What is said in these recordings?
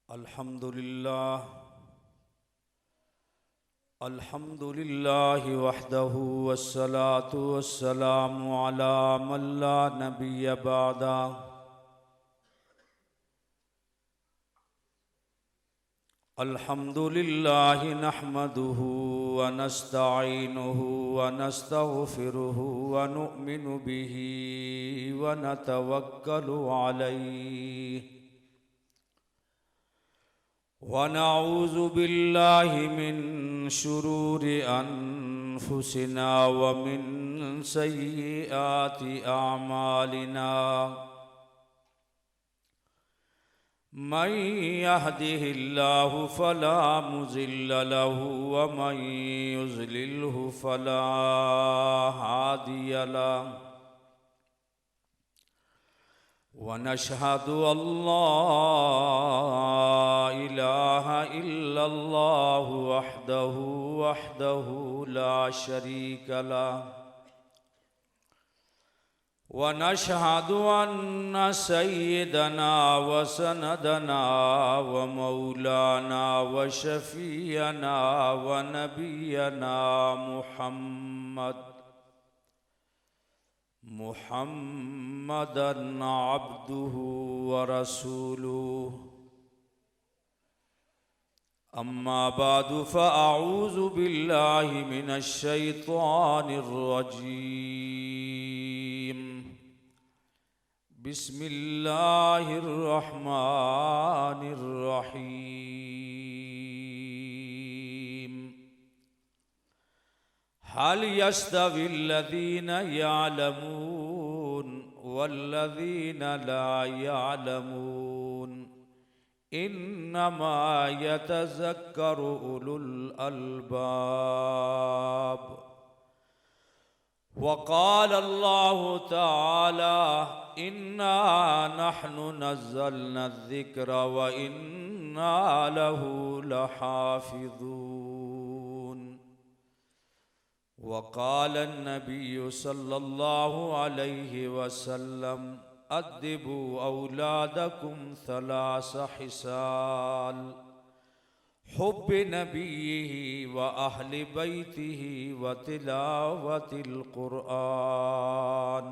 الحمد لله وحده والصلاة والسلام على من لا نبي بعده. الحمد لله نحمده ونستعينه ونستغفره ونؤمن به ونتوكل عليه ونعوذ بالله من شرور أنفسنا ومن سيئات أعمالنا. من يهده الله فلا مضل له ومن يضلله فلا هادي له. ونشهد أن لا إله إلا الله وحده لا شريك له. ونشهد أن سيدنا وسندنا ومولانا وشفيعنا ونبينا محمدًا عبده ورسوله. أما بعد فأعوذ بالله من الشيطان الرجيم. بسم الله الرحمن الرحيم. هل يستوي الذين يعلمون والذين لا يعلمون؟ إنما يتذكر أولو الألباب. وقال الله تعالى: إنا نحن نزلنا الذكر وإنا له لحافظون. وقال النبي صلى الله عليه وسلم: أدبوا أولادكم 3 خصال: حب نبيه وأهل بيته وتلاوة القرآن.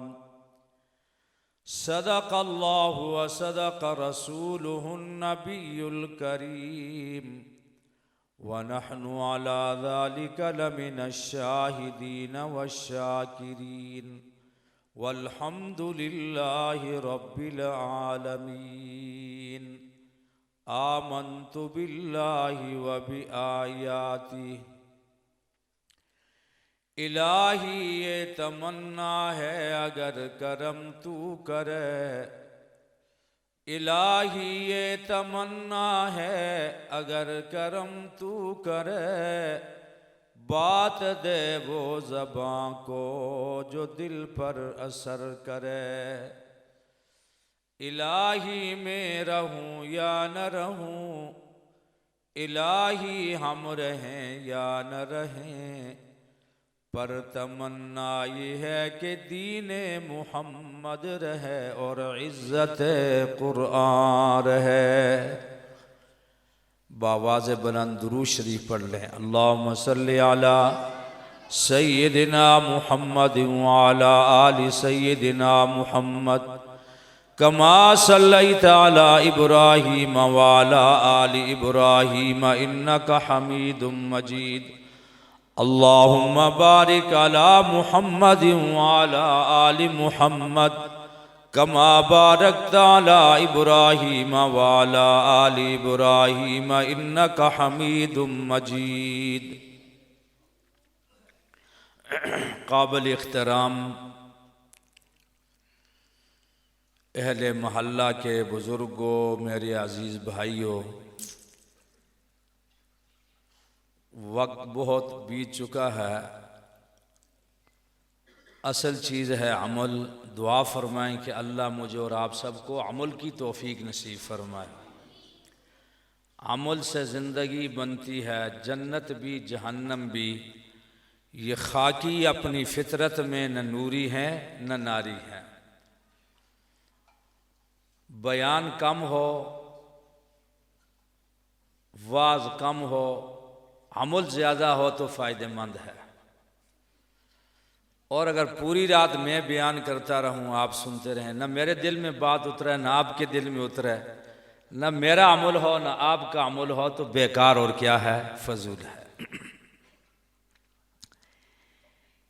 صدق الله وصدق رسوله النبي الكريم، ونحن على ذلك لمن الشاهدين والشاكرين، والحمد لله رب العالمين. آمنت بالله وبآياته. الہی یہ تمنا ہے اگر کرم تو کرے، الہی یہ تمنا ہے اگر کرم تو کرے، بات دے وہ زباں کو جو دل پر اثر کرے. الہی میں رہوں یا نہ رہوں، الہی ہم رہیں یا نہ رہیں، پر تمنا یہ ہے کہ دین محمد رہے اور عزت قرآن رہے. بآواز بلند درود شریف پڑھ لیں. اللہم صلی علی سیدنا محمد وعلی آل سیدنا محمد کما صلیت علی ابراہیم وعلی آل ابراہیم انک حمید مجید. اللہم بارک علی محمد وعلی آل محمد کما بارکت علی ابراہیم وعلی آل ابراہیم انک حمید مجید. قابل احترام اہل محلہ کے بزرگوں، میرے عزیز بھائیوں، وقت بہت بیت چکا ہے. اصل چیز ہے عمل. دعا فرمائیں کہ اللہ مجھے اور آپ سب کو عمل کی توفیق نصیب فرمائے. عمل سے زندگی بنتی ہے، جنت بھی جہنم بھی. یہ خاکی اپنی فطرت میں نہ نوری ہیں نہ ناری ہیں. بیان کم ہو واز کم ہو، عمل زیادہ ہو تو فائدہ مند ہے، اور اگر پوری رات میں بیان کرتا رہوں آپ سنتے رہیں، نہ میرے دل میں بات اترے نہ آپ کے دل میں اترے، نہ میرا عمل ہو نہ آپ کا عمل ہو، تو بیکار اور کیا ہے، فضول ہے۔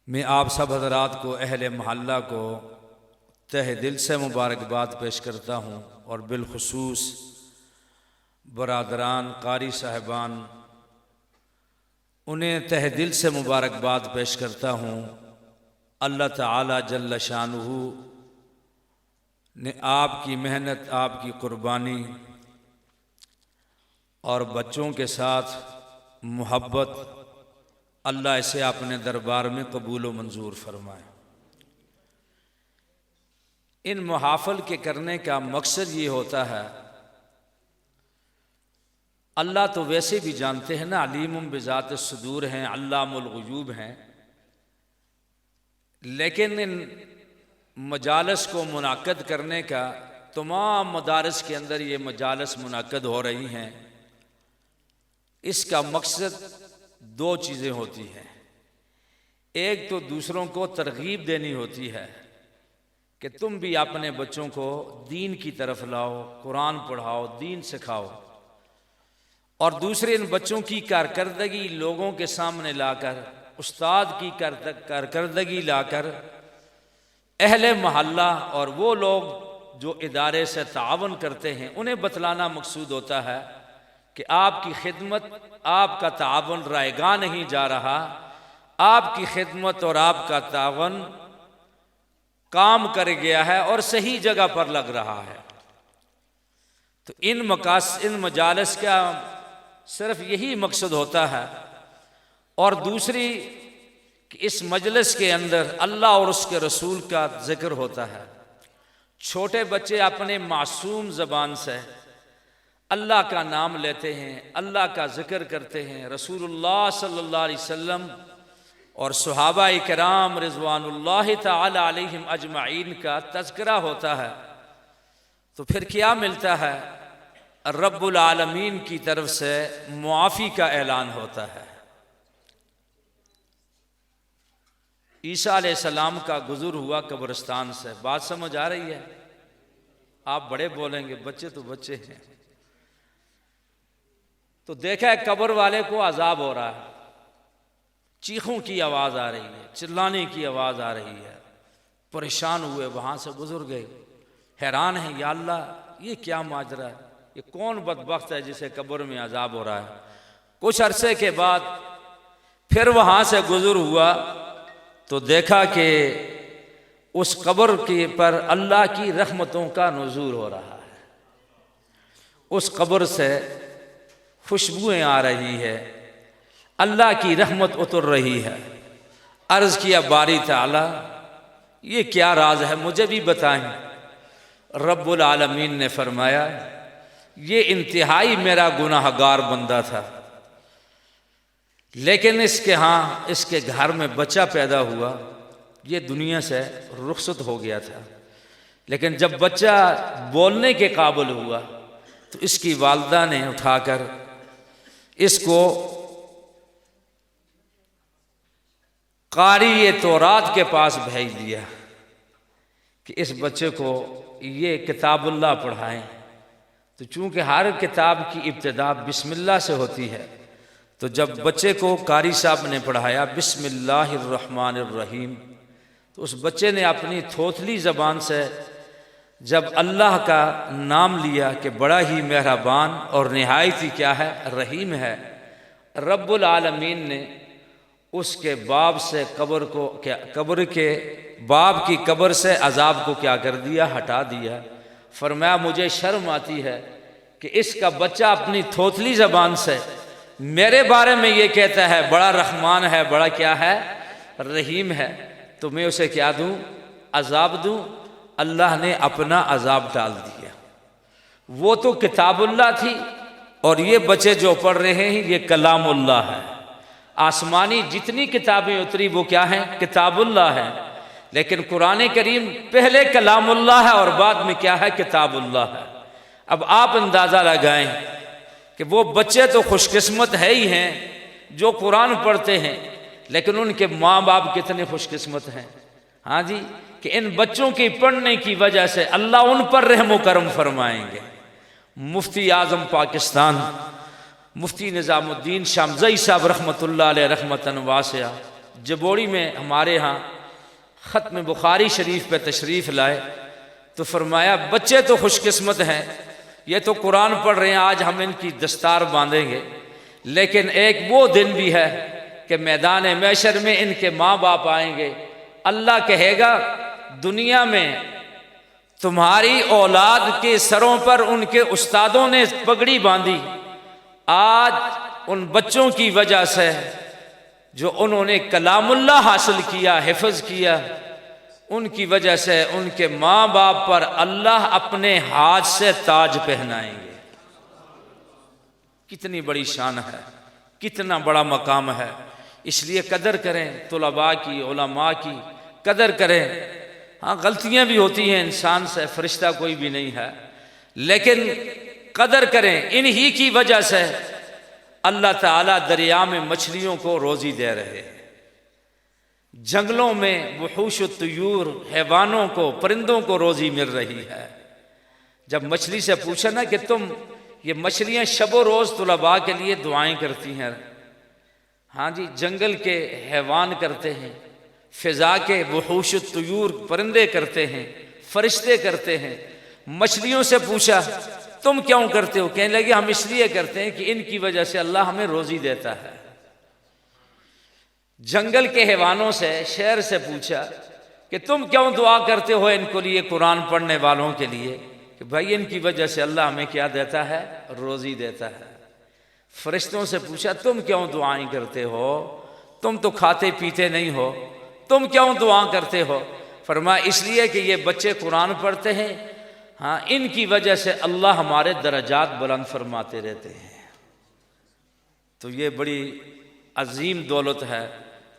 میں آپ سب حضرات کو، اہل محلہ کو تہ دل سے مبارکباد پیش کرتا ہوں، اور بالخصوص برادران قاری صاحبان، انہیں تہ دل سے مبارکباد پیش کرتا ہوں۔ اللہ تعالی جل شانہ نے آپ کی محنت، آپ کی قربانی اور بچوں کے ساتھ محبت، اللہ اسے اپنے دربار میں قبول و منظور فرمائے۔ ان محافل کے کرنے کا مقصد یہ ہوتا ہے، اللہ تو ویسے بھی جانتے ہیں نا، علیم بذات الصدور ہیں، علام الغیوب ہیں، لیکن ان مجالس کو منعقد کرنے کا، تمام مدارس کے اندر یہ مجالس منعقد ہو رہی ہیں، اس کا مقصد دو چیزیں ہوتی ہیں۔ ایک تو دوسروں کو ترغیب دینی ہوتی ہے کہ تم بھی اپنے بچوں کو دین کی طرف لاؤ، قرآن پڑھاؤ، دین سکھاؤ، اور دوسرے ان بچوں کی کارکردگی لوگوں کے سامنے لا کر، استاد کی کارکردگی لا کر، اہل محلہ اور وہ لوگ جو ادارے سے تعاون کرتے ہیں انہیں بتلانا مقصود ہوتا ہے کہ آپ کی خدمت، آپ کا تعاون رائیگاں نہیں جا رہا، آپ کی خدمت اور آپ کا تعاون کام کر گیا ہے اور صحیح جگہ پر لگ رہا ہے۔ تو ان مجالس کا صرف یہی مقصد ہوتا ہے، اور دوسری کہ اس مجلس کے اندر اللہ اور اس کے رسول کا ذکر ہوتا ہے۔ چھوٹے بچے اپنے معصوم زبان سے اللہ کا نام لیتے ہیں، اللہ کا ذکر کرتے ہیں، رسول اللہ صلی اللہ علیہ وسلم اور صحابہ کرام رضوان اللہ تعالی علیہم اجمعین کا تذکرہ ہوتا ہے، تو پھر کیا ملتا ہے؟ رب العالمین کی طرف سے معافی کا اعلان ہوتا ہے۔ عیسیٰ علیہ السلام کا گزر ہوا قبرستان سے، بات سمجھ آ رہی ہے؟ آپ بڑے بولیں گے، بچے تو بچے ہیں۔ تو دیکھا ہے قبر والے کو عذاب ہو رہا ہے، چیخوں کی آواز آ رہی ہے، چلانے کی آواز آ رہی ہے، پریشان ہوئے وہاں سے گزر گئے، حیران ہیں، یا اللہ یہ کیا ماجرا ہے، یہ کون بدبخت ہے جسے قبر میں عذاب ہو رہا ہے؟ کچھ عرصے کے بعد پھر وہاں سے گزر ہوا تو دیکھا کہ اس قبر کے پر اللہ کی رحمتوں کا نزول ہو رہا ہے، اس قبر سے خوشبوئیں آ رہی ہے، اللہ کی رحمت اتر رہی ہے۔ عرض کیا باری تعالی یہ کیا راز ہے، مجھے بھی بتائیں۔ رب العالمین نے فرمایا یہ انتہائی میرا گناہ گار بندہ تھا، لیکن اس کے گھر میں بچہ پیدا ہوا، یہ دنیا سے رخصت ہو گیا تھا، لیکن جب بچہ بولنے کے قابل ہوا تو اس کی والدہ نے اٹھا کر اس کو قاری تورات کے پاس بھیج دیا کہ اس بچے کو یہ کتاب اللہ پڑھائیں۔ تو چونکہ ہر کتاب کی ابتدا بسم اللہ سے ہوتی ہے، تو جب بچے کو قاری صاحب نے پڑھایا بسم اللہ الرحمن الرحیم، تو اس بچے نے اپنی تھوتلی زبان سے جب اللہ کا نام لیا کہ بڑا ہی مہربان اور نہایت ہی کیا ہے، رحیم ہے، رب العالمین نے اس کے باپ سے قبر کے باپ کی قبر سے عذاب کو کیا کر دیا، ہٹا دیا۔ فرمایا مجھے شرم آتی ہے کہ اس کا بچہ اپنی تھوتلی زبان سے میرے بارے میں یہ کہتا ہے بڑا رحمان ہے، بڑا کیا ہے، رحیم ہے، تو میں اسے کیا دوں، عذاب دوں۔ اللہ نے اپنا عذاب ڈال دیا۔ وہ تو کتاب اللہ تھی، اور یہ بچے جو پڑھ رہے ہیں یہ کلام اللہ ہے۔ آسمانی جتنی کتابیں اتری وہ کیا ہیں، کتاب اللہ ہے، لیکن قرآن کریم پہلے کلام اللہ ہے اور بعد میں کیا ہے، کتاب اللہ ہے۔ اب آپ اندازہ لگائیں کہ کہ وہ بچے تو خوش قسمت ہے ہی ہیں جو قرآن پڑھتے ہیں، لیکن ان کے ماں باپ کتنے خوش قسمت ہیں، ہاں جی، کہ ان بچوں کی پڑھنے کی وجہ سے اللہ ان پر رحم و کرم فرمائیں گے۔ مفتی اعظم پاکستان مفتی نظام الدین شامزئی صاحب رحمۃ اللہ علیہ رحمتاً واسعہ جبوڑی میں ہمارے ہاں ختم بخاری شریف پہ تشریف لائے تو فرمایا بچے تو خوش قسمت ہیں، یہ تو قرآن پڑھ رہے ہیں، آج ہم ان کی دستار باندھیں گے، لیکن ایک وہ دن بھی ہے کہ میدان محشر میں ان کے ماں باپ آئیں گے، اللہ کہے گا دنیا میں تمہاری اولاد کے سروں پر ان کے استادوں نے پگڑی باندھی، آج ان بچوں کی وجہ سے جو انہوں نے کلام اللہ حاصل کیا، حفظ کیا، ان کی وجہ سے ان کے ماں باپ پر اللہ اپنے ہاتھ سے تاج پہنائیں گے۔ کتنی بڑی شان ہے، کتنا بڑا مقام ہے، اس لیے قدر کریں طلباء کی، علماء کی قدر کریں۔ ہاں غلطیاں بھی ہوتی ہیں، انسان سے فرشتہ کوئی بھی نہیں ہے، لیکن قدر کریں، انہی کی وجہ سے اللہ تعالیٰ دریا میں مچھلیوں کو روزی دے رہے ہیں، جنگلوں میں وحوش الطیور حیوانوں کو، پرندوں کو روزی مل رہی ہے۔ جب مچھلی سے پوچھا نا کہ تم یہ مچھلیاں شب و روز طلباء کے لیے دعائیں کرتی ہیں، ہاں جی، جنگل کے حیوان کرتے ہیں، فضا کے وحوش الطیور پرندے کرتے ہیں، فرشتے کرتے ہیں، مچھلیوں سے پوچھا تم کیوں کرتے ہو؟ کہنے لگے ہم اس لیے کرتے ہیں کہ ان کی وجہ سے اللہ ہمیں روزی دیتا ہے۔ جنگل کے حیوانوں سے، شیر سے پوچھا کہ تم کیوں دعا کرتے ہو ان کو لیے، قرآن پڑھنے والوں کے لیے، کہ بھائی ان کی وجہ سے اللہ ہمیں کیا دیتا ہے؟ روزی دیتا ہے۔ فرشتوں سے پوچھا تم کیوں دعائیں کرتے ہو؟ تم تو کھاتے پیتے نہیں ہو، تم کیوں دعا کرتے ہو؟ فرمایا اس لیے کہ یہ بچے قرآن پڑھتے ہیں، ہاں ان کی وجہ سے اللہ ہمارے درجات بلند فرماتے رہتے ہیں۔ تو یہ بڑی عظیم دولت ہے،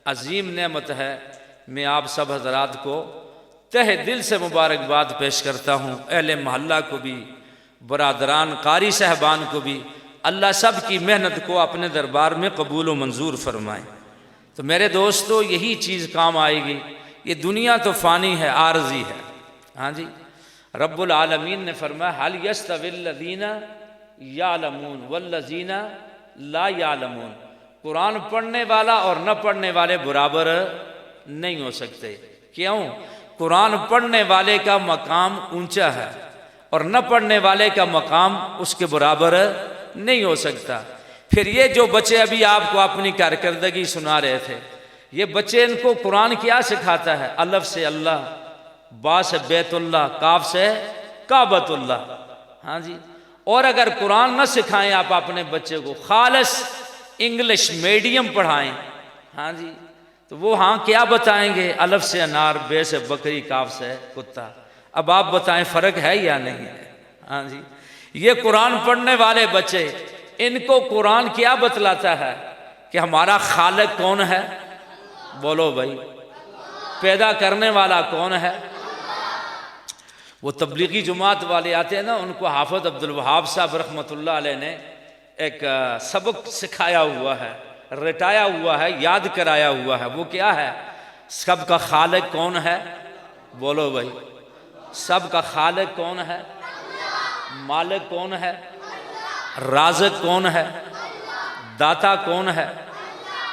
عظیم نعمت ہے۔ میں آپ سب حضرات کو تہ دل سے مبارکباد پیش کرتا ہوں، اہل محلہ کو بھی، برادران قاری صاحبان کو بھی، اللہ سب کی محنت کو اپنے دربار میں قبول و منظور فرمائے۔ تو میرے دوستو یہی چیز کام آئے گی، یہ دنیا تو فانی ہے، عارضی ہے، ہاں جی۔ رب العالمین نے فرمایا هل يستوي الذين يعلمون والذين لا يعلمون، قرآن پڑھنے والا اور نہ پڑھنے والے برابر نہیں ہو سکتے۔ کیوں؟ قرآن پڑھنے والے کا مقام اونچا ہے اور نہ پڑھنے والے کا مقام اس کے برابر نہیں ہو سکتا۔ پھر یہ جو بچے ابھی آپ کو اپنی کارکردگی سنا رہے تھے، یہ بچے ان کو قرآن کیا سکھاتا ہے؟ الف سے اللہ، با سے بیت اللہ، کاف سے کعبۃ اللہ، ہاں جی۔ اور اگر قرآن نہ سکھائیں آپ اپنے بچے کو، خالص انگلش میڈیم پڑھائیں، ہاں جی، تو وہ ہاں کیا بتائیں گے؟ الف سے انار، بے سے بکری، کاف سے کتا۔ اب آپ بتائیں فرق ہے یا نہیں ہے؟ ہاں جی، یہ قرآن پڑھنے والے بچے، ان کو قرآن کیا بتلاتا ہے کہ ہمارا خالق کون ہے؟ بولو بھائی، پیدا کرنے والا کون ہے؟ وہ تبلیغی جماعت والے آتے ہیں نا، ان کو حافظ عبد الوہاب صاحب رحمۃ اللہ علیہ نے ایک سبق سکھایا ہوا ہے، رٹایا ہوا ہے، یاد کرایا ہوا ہے۔ وہ کیا ہے؟ سب کا خالق کون ہے؟ بولو بھائی، سب کا خالق کون ہے؟ مالک کون ہے؟ رازق کون ہے؟ داتا کون ہے؟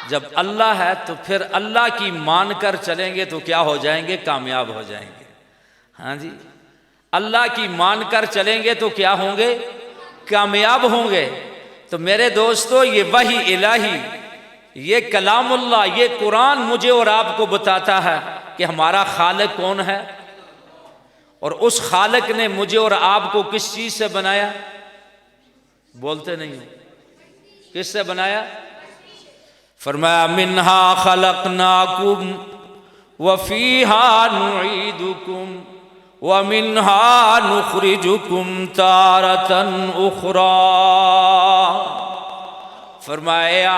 جب اللہ ہے تو پھر اللہ کی مان کر چلیں گے تو کیا ہو جائیں گے؟ کامیاب ہو جائیں گے، ہاں جی۔ اللہ کی مان کر چلیں گے تو کیا ہوں گے؟ کامیاب ہوں گے۔ تو میرے دوستو یہ وحی الہی، یہ کلام اللہ، یہ قرآن مجھے اور آپ کو بتاتا ہے کہ ہمارا خالق کون ہے، اور اس خالق نے مجھے اور آپ کو کس چیز سے بنایا؟ بولتے نہیں ہو، کس سے بنایا؟ فرمایا منہا خلقناکم وفیہا نعیدکم ومنہا نخرجکم تارۃ اخری۔ فرمایا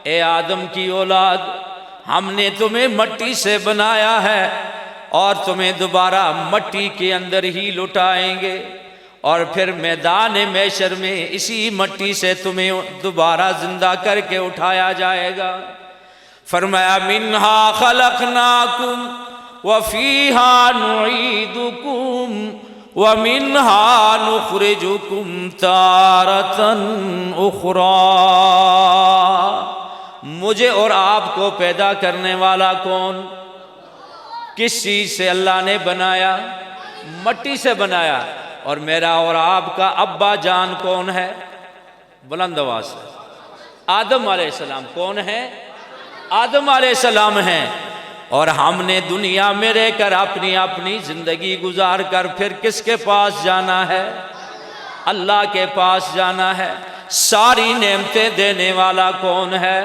اے آدم کی اولاد، ہم نے تمہیں مٹی سے بنایا ہے اور تمہیں دوبارہ مٹی کے اندر ہی لٹائیں گے، اور پھر میدان محشر میں اسی مٹی سے تمہیں دوبارہ زندہ کر کے اٹھایا جائے گا۔ فرمایا منہا خلقناکم وفیہا نعیدکم ومنہا نخرجکم تارۃ اخری۔ مجھے اور آپ کو پیدا کرنے والا کون؟ کس چیز سے اللہ نے بنایا؟ مٹی سے بنایا۔ اور میرا اور آپ کا ابا جان کون ہے؟ بلند آواز سے آدم علیہ السلام۔ کون ہے؟ آدم علیہ السلام ہیں۔ اور ہم نے دنیا میں رہ کر اپنی اپنی زندگی گزار کر پھر کس کے پاس جانا ہے؟ اللہ کے پاس جانا ہے۔ ساری نعمتیں دینے والا کون ہے؟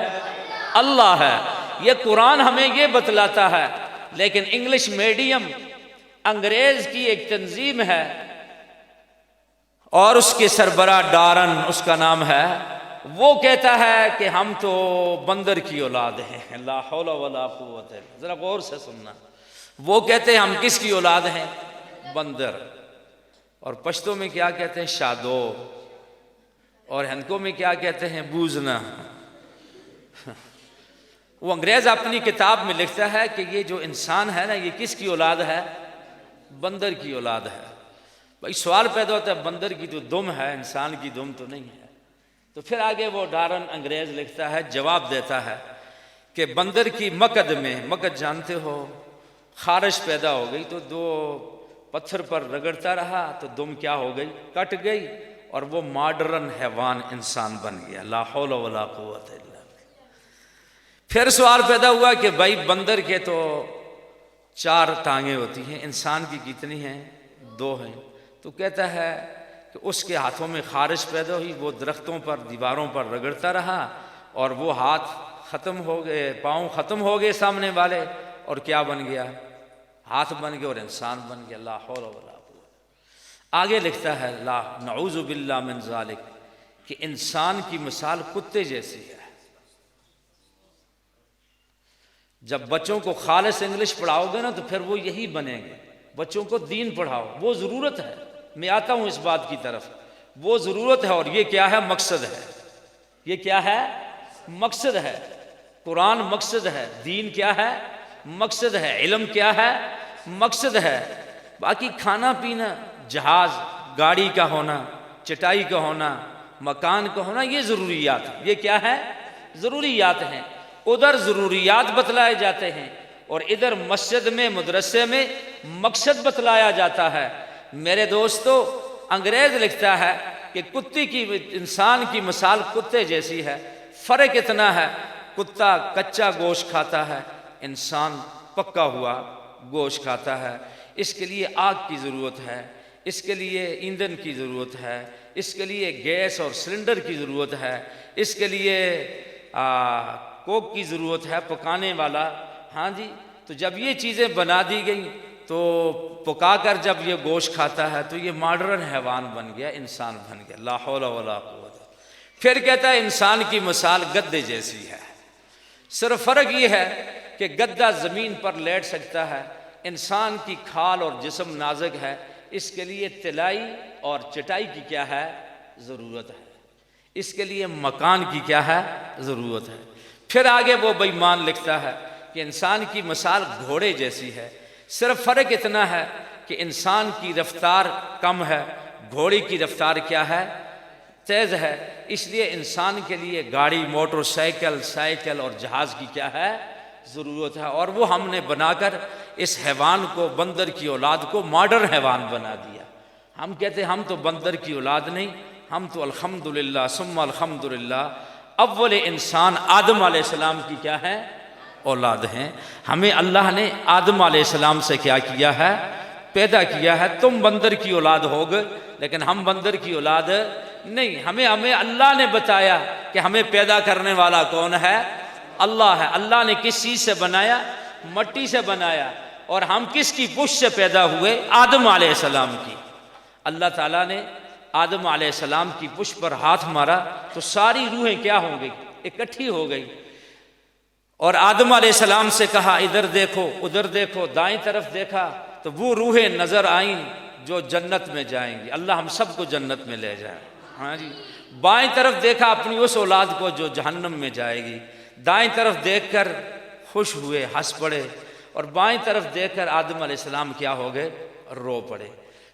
اللہ ہے۔ یہ قرآن ہمیں یہ بتلاتا ہے، لیکن انگلش میڈیم انگریز کی ایک تنظیم ہے اور اس کے سربراہ ڈارن اس کا نام ہے، وہ کہتا ہے کہ ہم تو بندر کی اولاد ہیں۔ لا حول ولا قوت، ذرا غور سے سننا۔ وہ کہتے ہیں ہم کس کی اولاد ہیں؟ بندر۔ اور پشتو میں کیا کہتے ہیں؟ شادو۔ اور ہندکوں میں کیا کہتے ہیں؟ بوزنا۔ وہ انگریز اپنی کتاب میں لکھتا ہے کہ یہ جو انسان ہے نا، یہ کس کی اولاد ہے؟ بندر کی اولاد ہے۔ بھائی سوال پیدا ہوتا ہے، بندر کی تو دم ہے، انسان کی دم تو نہیں ہے۔ تو پھر آگے وہ ڈارن انگریز لکھتا ہے، جواب دیتا ہے کہ بندر کی مکد میں، مکد جانتے ہو، خارش پیدا ہو گئی تو دو پتھر پر رگڑتا رہا تو دم کیا ہو گئی؟ کٹ گئی، اور وہ ماڈرن حیوان انسان بن گیا۔ لا حول ولا قوت الا باللہ۔ پھر سوال پیدا ہوا کہ بھائی بندر کے تو 4 ٹانگیں ہوتی ہیں، انسان کی کتنی ہیں؟ 2 ہیں۔ تو کہتا ہے کہ اس کے ہاتھوں میں خارش پیدا ہوئی، وہ درختوں پر، دیواروں پر رگڑتا رہا، اور وہ ہاتھ ختم ہو گئے، پاؤں ختم ہو گئے سامنے والے، اور کیا بن گیا؟ ہاتھ بن گیا اور انسان بن گیا۔ لا حول ولا قوت۔ آگے لکھتا ہے لا نعوذ باللہ من ذالک، کہ انسان کی مثال کتے جیسی ہے۔ جب بچوں کو خالص انگلش پڑھاؤ گے نا تو پھر وہ یہی بنیں گے۔ بچوں کو دین پڑھاؤ، وہ ضرورت ہے، میں آتا ہوں اس بات کی طرف، وہ ضرورت ہے۔ اور یہ کیا ہے؟ مقصد ہے۔ یہ کیا ہے؟ مقصد ہے۔ قرآن مقصد ہے، دین کیا ہے؟ مقصد ہے، علم کیا ہے؟ مقصد ہے۔ باقی کھانا پینا، جہاز گاڑی کا ہونا، چٹائی کا ہونا، مکان کا ہونا، یہ ضروریات، یہ کیا ہے؟ ضروریات ہیں۔ ادھر ضروریات بتلائے جاتے ہیں اور ادھر مسجد میں، مدرسے میں مقصد بتلایا جاتا ہے۔ میرے دوستو، انگریز لکھتا ہے کہ کتے کی، انسان کی مثال کتے جیسی ہے۔ فرق اتنا ہے، کتا کچا گوشت کھاتا ہے، انسان پکا ہوا گوشت کھاتا ہے۔ اس کے لیے آگ کی ضرورت ہے، اس کے لیے ایندھن کی ضرورت ہے، اس کے لیے گیس اور سلنڈر کی ضرورت ہے، اس کے لیے کوک کی ضرورت ہے، پکانے والا۔ ہاں جی، تو جب یہ چیزیں بنا دی گئیں تو پکا کر جب یہ گوشت کھاتا ہے تو یہ ماڈرن حیوان بن گیا، انسان بن گیا۔ لا حول ولا قوت۔ پھر کہتا ہے انسان کی مثال گدے جیسی ہے۔ صرف فرق یہ ہے کہ گدا زمین پر لیٹ سکتا ہے، انسان کی کھال اور جسم نازک ہے، اس کے لیے تلائی اور چٹائی کی کیا ہے؟ ضرورت ہے۔ اس کے لیے مکان کی کیا ہے؟ ضرورت ہے۔ پھر آگے وہ بے ایمان لکھتا ہے کہ انسان کی مثال گھوڑے جیسی ہے۔ صرف فرق اتنا ہے کہ انسان کی رفتار کم ہے، گھوڑے کی رفتار کیا ہے؟ تیز ہے۔ اس لیے انسان کے لیے گاڑی، موٹر سائیکل، سائیکل اور جہاز کی کیا ہے؟ ضرورت ہے۔ اور وہ ہم نے بنا کر اس حیوان کو، بندر کی اولاد کو ماڈرن حیوان بنا دیا۔ ہم کہتے ہیں ہم تو بندر کی اولاد نہیں، ہم تو الحمدللہ ثم الحمدللہ اول انسان آدم علیہ السلام کی کیا ہے؟ اولاد ہیں۔ ہمیں اللہ نے آدم علیہ السلام سے کیا کیا ہے؟ پیدا کیا ہے۔ تم بندر کی اولاد ہوگے لیکن ہم بندر کی اولاد نہیں۔ ہمیں اللہ نے بتایا کہ ہمیں پیدا کرنے والا کون ہے؟ اللہ ہے۔ اللہ نے کس چیز سے بنایا؟ مٹی سے بنایا۔ اور ہم کس کی پشت سے پیدا ہوئے؟ آدم علیہ السلام کی۔ اللہ تعالیٰ نے آدم علیہ السلام کی پشت پر ہاتھ مارا تو ساری روحیں کیا ہو گئی؟ اکٹھی ہو گئی۔ اور آدم علیہ السلام سے کہا ادھر دیکھو، ادھر دیکھو، دائیں طرف دیکھا تو وہ روحیں نظر آئیں جو جنت میں جائیں گی، اللہ ہم سب کو جنت میں لے جائے۔ ہاں جی، بائیں طرف دیکھا اپنی اس اولاد کو جو جہنم میں جائے گی، دائیں طرف دیکھ کر خوش ہوئے، ہنس پڑے، اور بائیں طرف دیکھ کر آدم علیہ السلام کیا ہو گئے؟ رو پڑے۔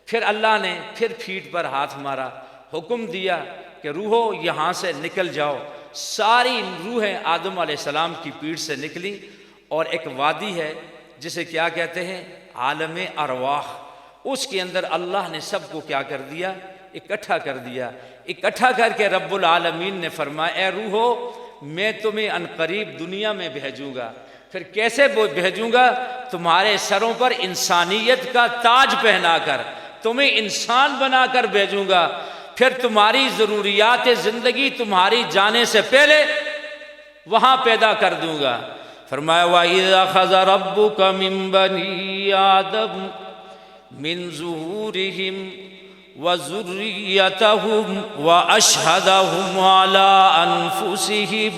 پھر اللہ نے پھر پھیٹ پر ہاتھ مارا، حکم دیا کہ روحو یہاں سے نکل جاؤ۔ ساری روحیں آدم علیہ السلام کی پیٹھ سے نکلی، اور ایک وادی ہے جسے کیا کہتے ہیں؟ عالم ارواح۔ اس کے اندر اللہ نے سب کو کیا کر دیا؟ اکٹھا کر دیا۔ اکٹھا کر کے رب العالمین نے فرمایا اے روحو میں تمہیں عنقریب دنیا میں بھیجوں گا۔ پھر کیسے بھیجوں گا؟ تمہارے سروں پر انسانیت کا تاج پہنا کر، تمہیں انسان بنا کر بھیجوں گا۔ پھر تمہاری ضروریات زندگی تمہاری جانے سے پہلے وہاں پیدا کر دوں گا۔ فرمایا وَإِذْ أَخَذَ رَبُّكَ مِن بَنِي آدَمَ مِن ظُهُورِهِمْ وَذُرِّيَّتَهُمْ وَأَشْهَدَهُمْ عَلَىٰ أَنفُسِهِمْ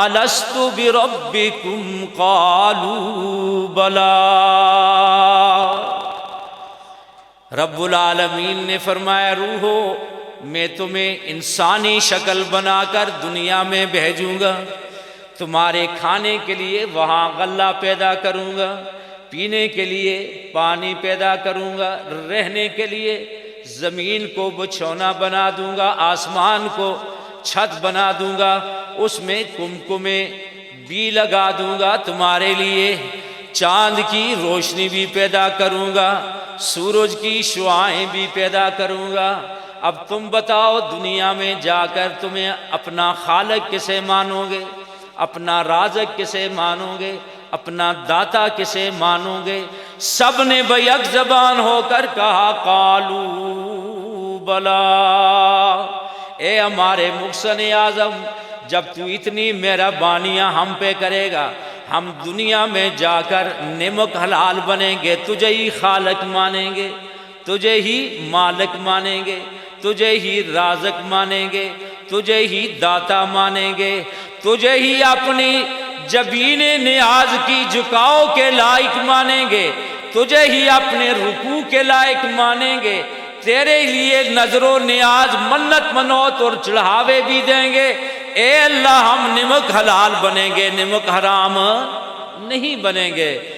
أَلَسْتُ بِرَبِّكُمْ قَالُوا بَلَىٰ۔ رب العالمین نے فرمایا روحو میں تمہیں انسانی شکل بنا کر دنیا میں بھیجوں گا، تمہارے کھانے کے لیے وہاں غلہ پیدا کروں گا، پینے کے لیے پانی پیدا کروں گا، رہنے کے لیے زمین کو بچھونا بنا دوں گا، آسمان کو چھت بنا دوں گا، اس میں کمکمے بھی لگا دوں گا تمہارے لیے، چاند کی روشنی بھی پیدا کروں گا، سورج کی شعاعیں بھی پیدا کروں گا۔ اب تم بتاؤ دنیا میں جا کر تمہیں اپنا خالق کسے مانو گے؟ اپنا رازق کسے مانو گے؟ اپنا داتا کسے مانو گے؟ سب نے بیک زبان ہو کر کہا قالو بلا۔ اے ہمارے محسن اعظم جب تو اتنی مہربانیاں ہم پہ کرے گا، ہم دنیا میں جا کر نمک حلال بنیں گے، تجھے ہی خالق مانیں گے، تجھے ہی مالک مانیں گے، تجھے ہی رازق مانیں گے، تجھے ہی داتا مانیں گے، تجھے ہی اپنی جبین نیاز کی جھکاؤ کے لائق مانیں گے، تجھے ہی اپنے رکوع کے لائق مانیں گے، تیرے لیے نظر و نیاز منت منوت اور چڑھاوے بھی دیں گے۔ اے اللہ ہم نمک حلال بنیں گے، نمک حرام نہیں بنیں گے۔